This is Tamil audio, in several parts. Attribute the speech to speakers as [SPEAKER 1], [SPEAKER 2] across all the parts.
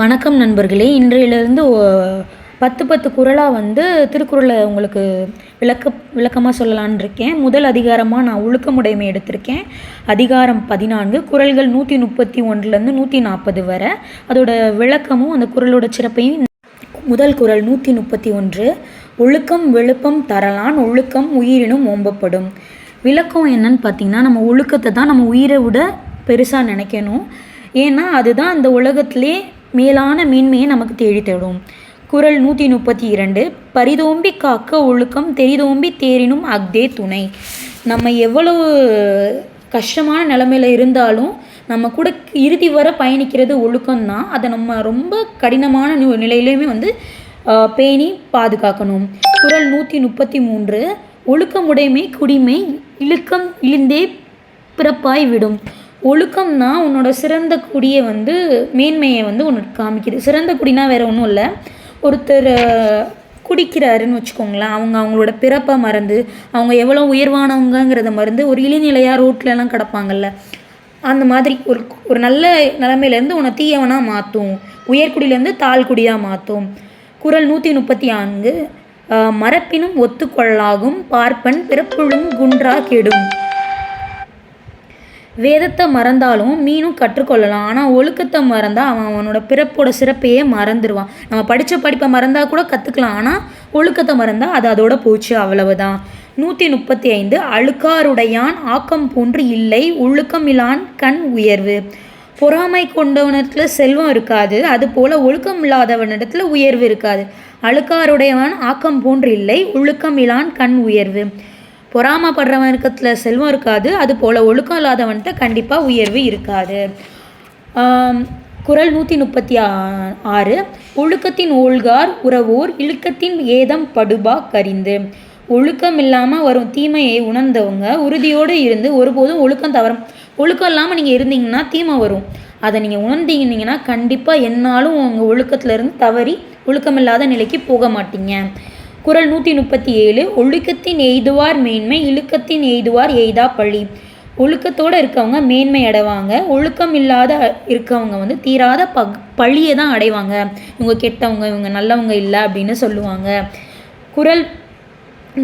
[SPEAKER 1] வணக்கம் நண்பர்களே. இன்றையிலிருந்து 10 குறளாக திருக்குறளை உங்களுக்கு விளக்கமாக சொல்லலான்னு இருக்கேன். முதல் அதிகாரமாக நான் ஒழுக்கமுடைமை எடுத்திருக்கேன். அதிகாரம் 14, குறள்கள் 131லேருந்து 140 வரை. அதோட விளக்கமும் அந்த குறளோட சிறப்பையும். முதல் குறள் 131. ஒழுக்கம் வெளுப்பம் தரலான், ஒழுக்கம் உயிரினும் ஓம்பப்படும். விளக்கம் என்னன்னு பார்த்தீங்கன்னா, நம்ம ஒழுக்கத்தை தான் நம்ம உயிரை விட பெருசாக நினைக்கணும். ஏன்னா அதுதான் இந்த உலகத்திலே மேலான மேன்மையை நமக்கு தேடித்தரும். குறள் 132. பரிதோம்பி காக்க ஒழுக்கம் தெரிதோம்பி தேரினும் அஃதே துணை. நம்ம எவ்வளவு கஷ்டமான நிலைமையில் இருந்தாலும் நம்ம கூட இறுதி வர பயணிக்கிறது ஒழுக்கம்தான். அதை நம்ம ரொம்ப கடினமான நிலையிலையுமே பேணி பாதுகாக்கணும். குறள் 133. ஒழுக்கமுடைமை குடிமை இழுக்கம் இழிந்தே பிறப்பாய் விடும். ஒழுக்கம்னா உன்னோட சிறந்த குடியை மேன்மையை உனக்கு காமிக்குது. சிறந்த குடினா வேறு ஒன்றும் இல்லை. ஒருத்தர் குடிக்கிறாருன்னு வச்சுக்கோங்களேன். அவங்களோட பிறப்பை மறந்து அவங்க எவ்வளோ உயர்வானவங்கிறத மறந்து ஒரு இழிநிலையாக ரோட்லலாம் கிடப்பாங்கல்ல, அந்த மாதிரி ஒரு நல்ல நிலைமையிலேருந்து உன்னை தீயவனாக மாற்றும். உயர்குடியிலேருந்து தாழ்குடியாக மாற்றும். குறள் 134. மரப்பினும் ஒத்துக்கொள்ளாகும் பார்ப்பன் பிறப்புழும் குன்றா கெடும். வேதத்தை மறந்தாலும் மீனும் கற்றுக்கொள்ளலாம், ஆனால் ஒழுக்கத்தை மறந்தால் அவனோட பிறப்போட சிறப்பையே மறந்துடுவான். நம்ம படித்த படிப்பை மறந்தால் கூட கற்றுக்கலாம், ஆனால் ஒழுக்கத்தை மறந்தால் அது அதோட போச்சு, அவ்வளவுதான். 135. அழுக்காருடையான் ஆக்கம் போன்று இல்லை, ஒழுக்கம் இல்லான் கண் உயர்வு. பொறாமை கொண்டவனிடத்தில் செல்வம் இருக்காது, அதுபோல் ஒழுக்கம் இல்லாதவனிடத்தில் உயர்வு இருக்காது. அழுக்காருடையவன் ஆக்கம் போன்று இல்லை, ஒழுக்கம் இல்லான் கண் உயர்வு. பொறாமப்படுறவன் இருக்கத்தில் செல்வம் இருக்காது, அதுபோல் ஒழுக்கம் இல்லாதவன்கிட்ட கண்டிப்பாக உயர்வு இருக்காது. குறள் 136. ஒழுக்கத்தின் ஓள்கார் உறவோர் இழுக்கத்தின் ஏதம் படுபா கரிந்து. ஒழுக்கம் இல்லாமல் வரும் தீமையை உணர்ந்தவங்க உறுதியோடு இருந்து ஒருபோதும் ஒழுக்கம் இல்லாமல் நீங்கள் இருந்தீங்கன்னா தீமை வரும். அதை நீங்கள் உணர்ந்தீங்கன்னா கண்டிப்பாக என்னாலும் உங்கள் ஒழுக்கத்திலேருந்து தவறி ஒழுக்கமில்லாத நிலைக்கு போக மாட்டீங்க. குறள் 137. ஒழுக்கத்தின் எய்துவார் மேன்மை இழுக்கத்தின் எய்துவார் எய்தா பழி. ஒழுக்கத்தோடு இருக்கவங்க மேன்மை அடைவாங்க, ஒழுக்கம் இல்லாத இருக்கவங்க தீராத பழியை தான் அடைவாங்க. இவங்க கெட்டவங்க, இவங்க நல்லவங்க இல்லை அப்படின்னு சொல்லுவாங்க. குறள்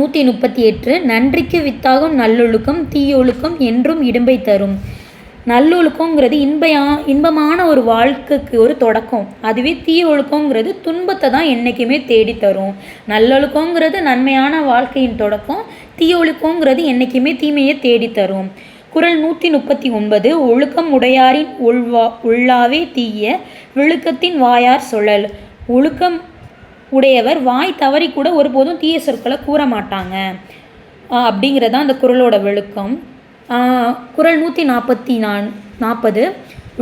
[SPEAKER 1] 138. நன்றிக்கு வித்தாகும் நல்லொழுக்கம் தீயொழுக்கம் என்றும் இடும்பை தரும். நல்லொழுக்கங்கிறது இன்பமான ஒரு வாழ்க்கைக்கு ஒரு தொடக்கம். அதுவே தீய ஒழுக்கங்கிறது துன்பத்தை தான் என்றைக்குமே தேடித்தரும். நல்லொழுக்கங்கிறது நன்மையான வாழ்க்கையின் தொடக்கம், தீய ஒழுக்கங்கிறது என்றைக்குமே தீமையை தேடித்தரும். குறள் 139. ஒழுக்கம் உடையாரின் உள்ளாவே தீய விழுக்கத்தின் வாயார் சொல்லல். ஒழுக்கம் உடையவர் வாய் தவறி கூட ஒருபோதும் தீய சொற்களை கூற மாட்டாங்க அப்படிங்கிறதான் அந்த குறளோட விழுக்கம். குறள் 140.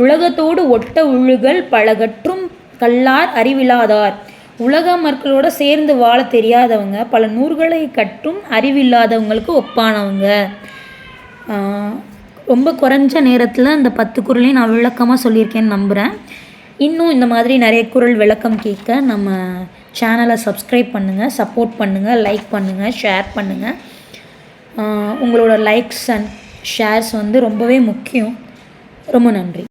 [SPEAKER 1] உலகத்தோடு ஒட்ட உழுகல் பழகற்றும் கல்லார் அறிவில்லாதார். உலக மக்களோட சேர்ந்து வாழ தெரியாதவங்க பல நூறுகளை கற்றும் அறிவில்லாதவங்களுக்கு ஒப்பானவங்க. ரொம்ப குறைஞ்ச நேரத்தில் இந்த 10 குறளையும் நான் விளக்கமாக சொல்லியிருக்கேன்னு நம்புகிறேன். இன்னும் இந்த மாதிரி நிறைய குறள் விளக்கம் கேட்க நம்ம சேனலை சப்ஸ்கிரைப் பண்ணுங்கள், சப்போர்ட் பண்ணுங்கள், லைக் பண்ணுங்கள், ஷேர் பண்ணுங்கள். உங்களோட லைக்ஸ் அண்ட் ஷேர்ஸ் ரொம்பவே முக்கியம். ரொம்ப நன்றி.